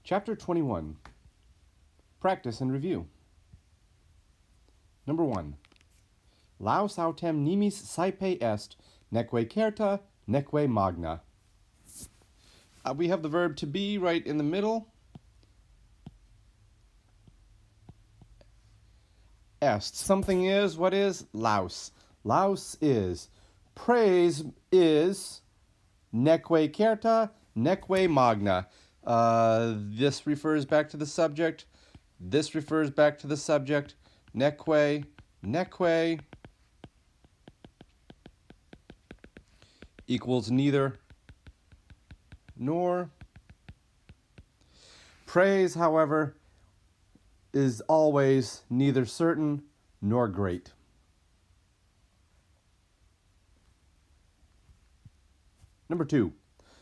Chapter 21. Practice and review. Number 1. Laus autem nimis saepe est, neque certa, neque magna. We have the verb to be right in the middle. Est. Something is. What is? Laus. Laus is. Praise is. Neque certa, neque magna. This refers back to the subject. This refers back to the subject. Neque, neque equals neither nor. Praise, however, is always neither certain nor great. Number 2.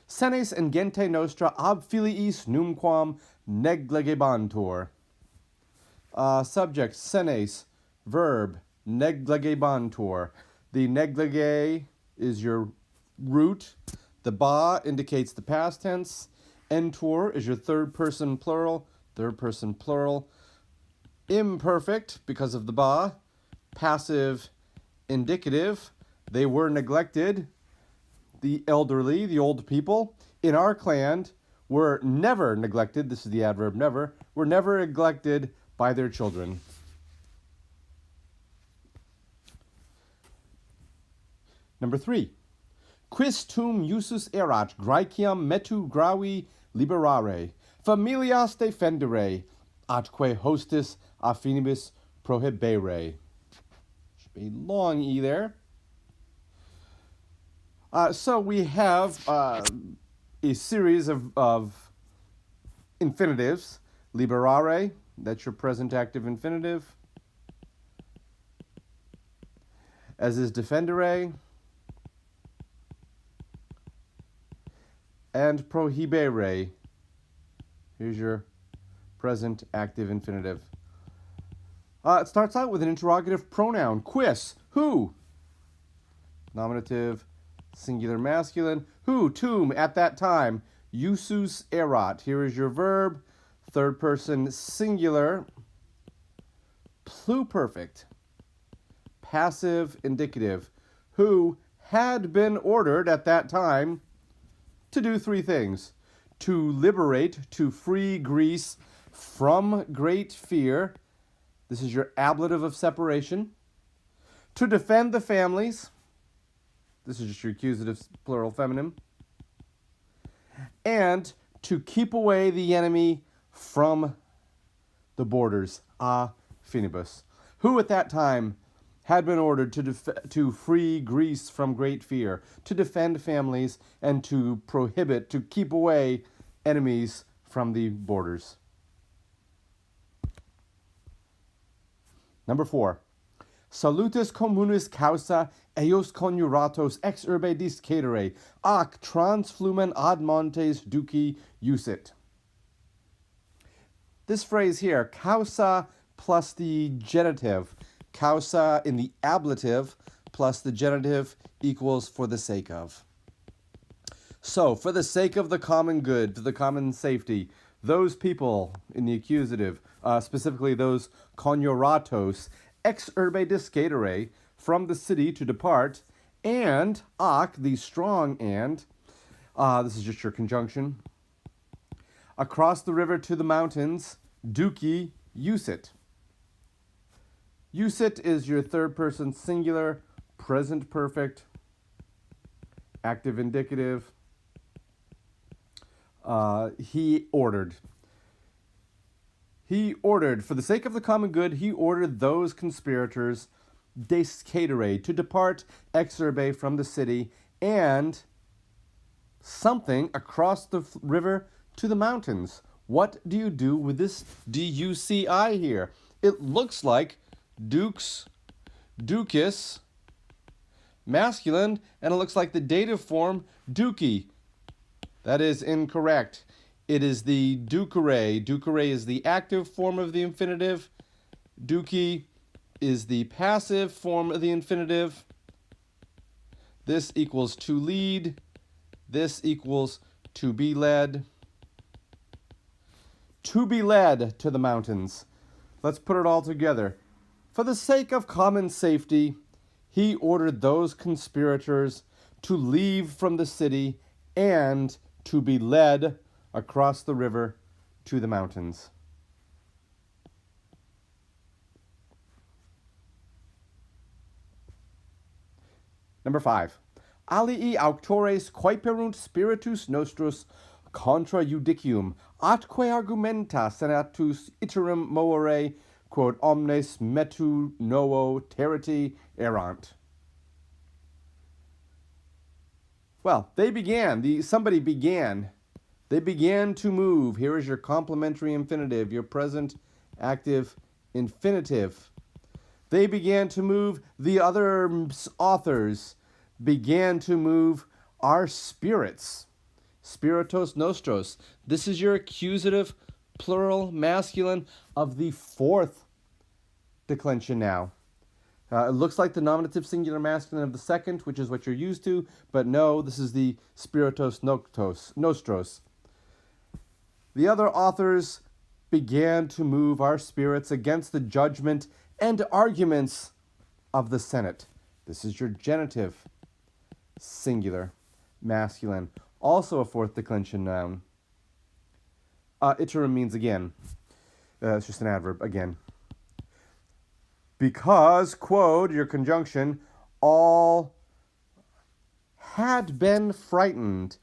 Senes and gente nostra ab filiis numquam negligebantur. Subject, senes. Verb, negligebantur. The neglige is your root. The ba indicates the past tense. Entur is your third person plural. Third person plural. Imperfect because of the ba. Passive indicative. They were neglected. The elderly, the old people, in our clan were never neglected. This is the adverb never. Were never neglected by their children. Number 3. Quis tum usus erat Graeciam metu gravi liberare, familias defendere, atque hostis a finibus prohibere. Should be long E there. So we have a series of infinitives. Liberare, that's your present active infinitive. As is defendere. And prohibere. Here's your present active infinitive. It starts out with an interrogative pronoun. Quis, who? Nominative. Singular masculine. Who, tum, at that time. Usus erat. Here is your verb. Third person singular. Pluperfect. Passive indicative. Who had been ordered at that time to do 3 things. To liberate, to free Greece from great fear. This is your ablative of separation. To defend the families. This is just your accusative plural feminine. And to keep away the enemy from the borders. A finibus. Who at that time had been ordered to free Greece from great fear, to defend families, and to prohibit, to keep away enemies from the borders. Number 4. Salutis communis causa eos coniuratos ex urbe discedere, ac transflumen ad montes duci usit. This phrase here, causa plus the genitive, causa in the ablative plus the genitive equals for the sake of. So, for the sake of the common good, for the common safety, those people in the accusative, specifically those coniuratos, ex urbe discedere, from the city to depart, and ac, the strong and, this is just your conjunction, across the river to the mountains, duci usit. Usit is your third person singular, present perfect, active indicative. He ordered. He ordered, for the sake of the common good, he ordered those conspirators, descedere, to depart ex urbe from the city, and something across the river to the mountains. What do you do with this D-U-C-I here? It looks like dux, ducis, masculine, and it looks like the dative form, duci. That is incorrect. It is the ducere. Ducere is the active form of the infinitive. Duci is the passive form of the infinitive. This equals to lead. This equals to be led. to be led to the mountains. Let's put it all together. For the sake of common safety, he ordered those conspirators to leave from the city and to be led across the river to the mountains. Number 5. Alii auctores coeperunt spiritus nostros contra judicium, atque argumenta senatus iterum moere, quod omnes metu novo teriti erant. Well, they began to move. Here is your complementary infinitive, your present active infinitive. They began to move, the other authors began to move our spirits. Spiritus nostros. This is your accusative plural masculine of the fourth declension now. It looks like the nominative singular masculine of the second, which is what you're used to, but no, this is the spiritus nostros. The other authors began to move our spirits against the judgment and arguments of the Senate. This is your genitive singular masculine, also a fourth declension noun. Iterum means again. It's just an adverb, again. Because, quod, your conjunction, all had been frightened.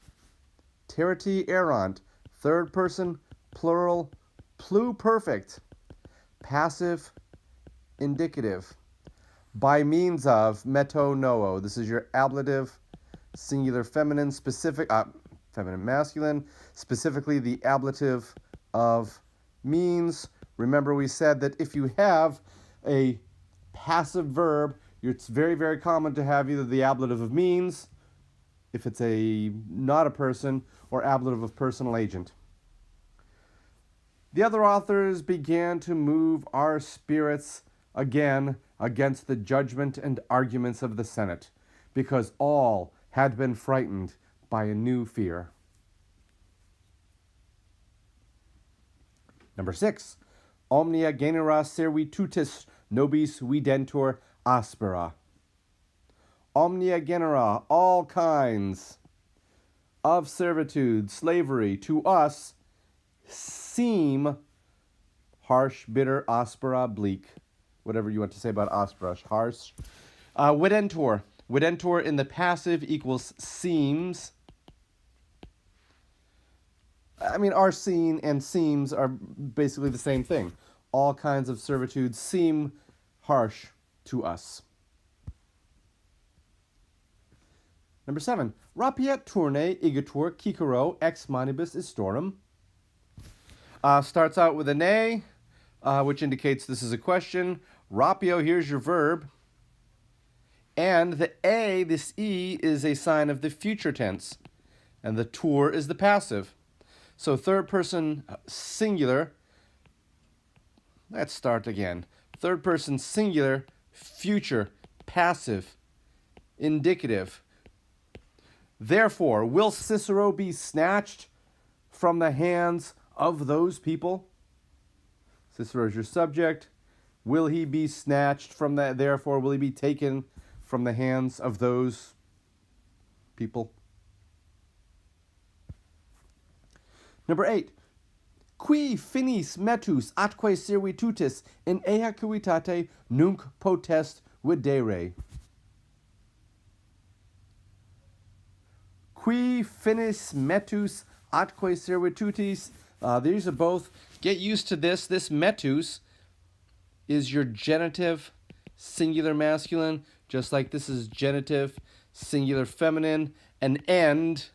Teriti erant, third person, plural, pluperfect, passive, indicative, by means of meto noo. This is your ablative, singular feminine, feminine masculine, specifically the ablative of means. Remember we said that if you have a passive verb, it's very, very common to have either the ablative of means, if it's not a person, or ablative of personal agent. The other authors began to move our spirits again against the judgment and arguments of the Senate, because all had been frightened by a new fear. Number 6. Omnia genera servitutis nobis videntur aspera. Omnia genera, all kinds of servitude, slavery, to us seem harsh, bitter, aspera, bleak. Whatever you want to say about aspera, harsh. Videntur. Videntur in the passive equals seems. I mean, are seen and seems are basically the same thing. All kinds of servitude seem harsh to us. Number 7. Rapiet turne igitur cicero ex manibus istorum. Starts out with an A, which indicates this is a question. Rapio, here's your verb. And the A, this E, is a sign of the future tense. And the tur is the passive. So third person singular. Let's start again. Third person singular, future, passive, indicative. Therefore, will Cicero be snatched from the hands of those people? Cicero is your subject. Will he be snatched from that? Therefore, will he be taken from the hands of those people? Number 8. Qui finis metus atque servitutis in ea civitate nunc potest videre. Qui finis metus atque servitutis. These are both, get used to this. This metus is your genitive singular masculine, just like this is genitive singular feminine. An end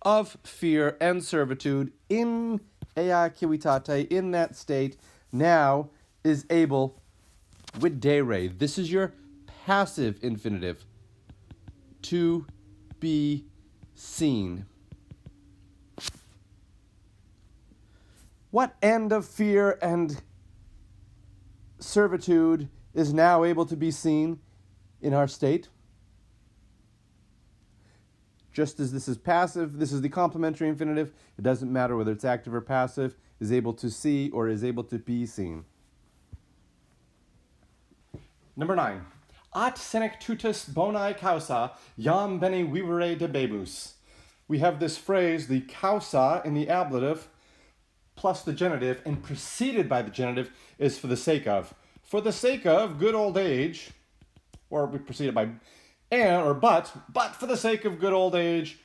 of fear and servitude in ea civitate, in that state, now is able videre. This is your passive infinitive, to be seen. What end of fear and servitude is now able to be seen in our state? Just as this is passive, this is the complementary infinitive. It doesn't matter whether it's active or passive, is able to see or is able to be seen. Number 9. At senectutus boni causa, iam bene vivere debemus. We have this phrase, the causa in the ablative, plus the genitive, and preceded by the genitive is for the sake of. For the sake of good old age, or we precede it by and or but for the sake of good old age,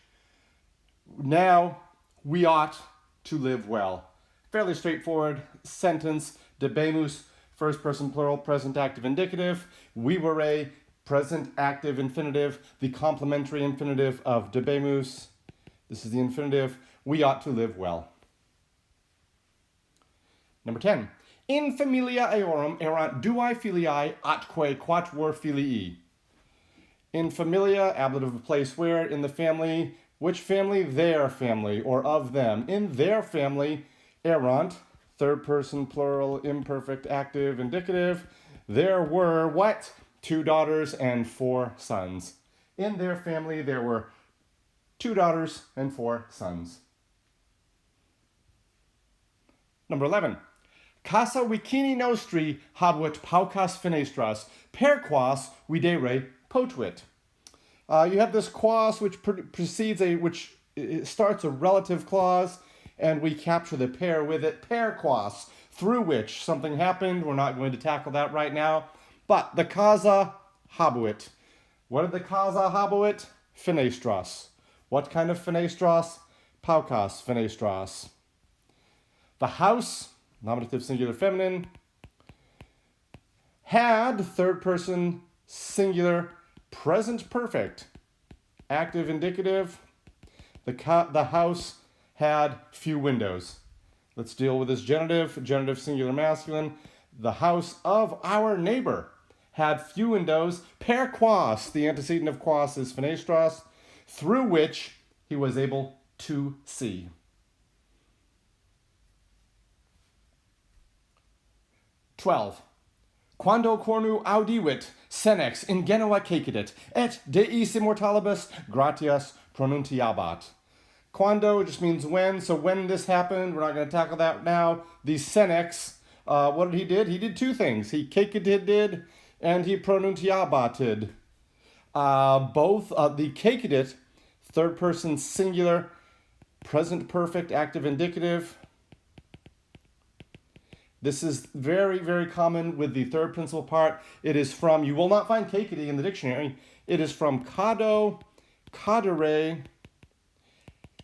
now we ought to live well. Fairly straightforward sentence. Debemus, first person plural, present active indicative. Vivere, present active infinitive, the complementary infinitive of debemus. This is the infinitive. We ought to live well. Number 10. In familia eorum erant duae filiae atque quatuor filii. In familia, ablative of place where, in the family, which family? Their family, or of them. In their family, erant, third person plural, imperfect, active, indicative. There were what? 2 daughters and 4 sons. In their family, there were 2 daughters and 4 sons. Number 11. Casa vicini nostri habuit paucas fenestras, per quas videre potuit. You have this quas which precedes which starts a relative clause, and we capture the per with it, per quas, through which something happened. We're not going to tackle that right now. But the casa habuit. What did the casa habuit? Fenestras. What kind of fenestras? Paucas fenestras. The house, nominative singular feminine, had, third person singular, present perfect, active indicative. The house had few windows. Let's deal with this genitive singular masculine. The house of our neighbor had few windows. Per quas, the antecedent of quas is fenestras, through which he was able to see. "12. Quando cornu audivit senex in Genua cacedit, et deis immortalibus gratias pronuntiabat." Quando just means when, so when this happened, we're not going to tackle that now. The senex, what did he did? He did 2 things. He cacedid and he pronuntiabated. Both, the cacedit, third person singular, present perfect, active indicative. This is very, very common with the third principal part. It is from, you will not find cacedy in the dictionary. It is from cado, cadere,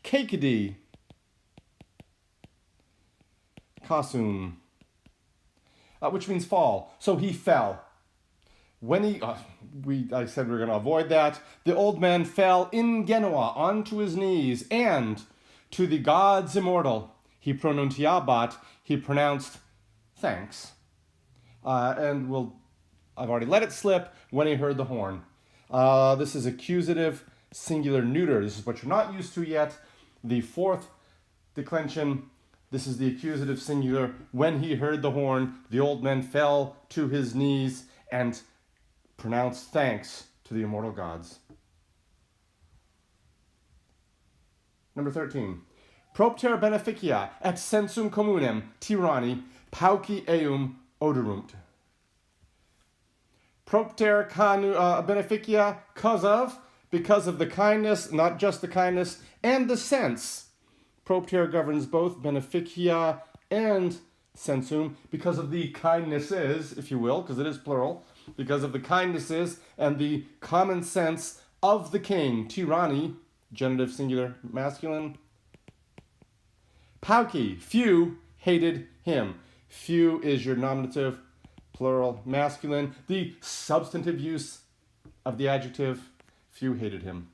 cacedy, casum, which means fall. So he fell. When he, I said we were going to avoid that. The old man fell in Genoa onto his knees, and to the gods immortal, he pronuntiabat, he pronounced thanks. And I've already let it slip when he heard the horn. This is accusative singular neuter. This is what you're not used to yet. The 4th declension, this is the accusative singular. When he heard the horn, the old man fell to his knees and pronounced thanks to the immortal gods. Number 13. Propter beneficia et sensum communem tyranni pauci eum oderunt. Propter beneficia, because of the kindness, not just the kindness, and the sense. Propter governs both beneficia and sensum, because of the kindnesses, if you will, because it is plural, because of the kindnesses and the common sense of the king. Tyranni, genitive singular masculine. Pauci, few hated him. Few is your nominative plural masculine. The substantive use of the adjective, few hated him.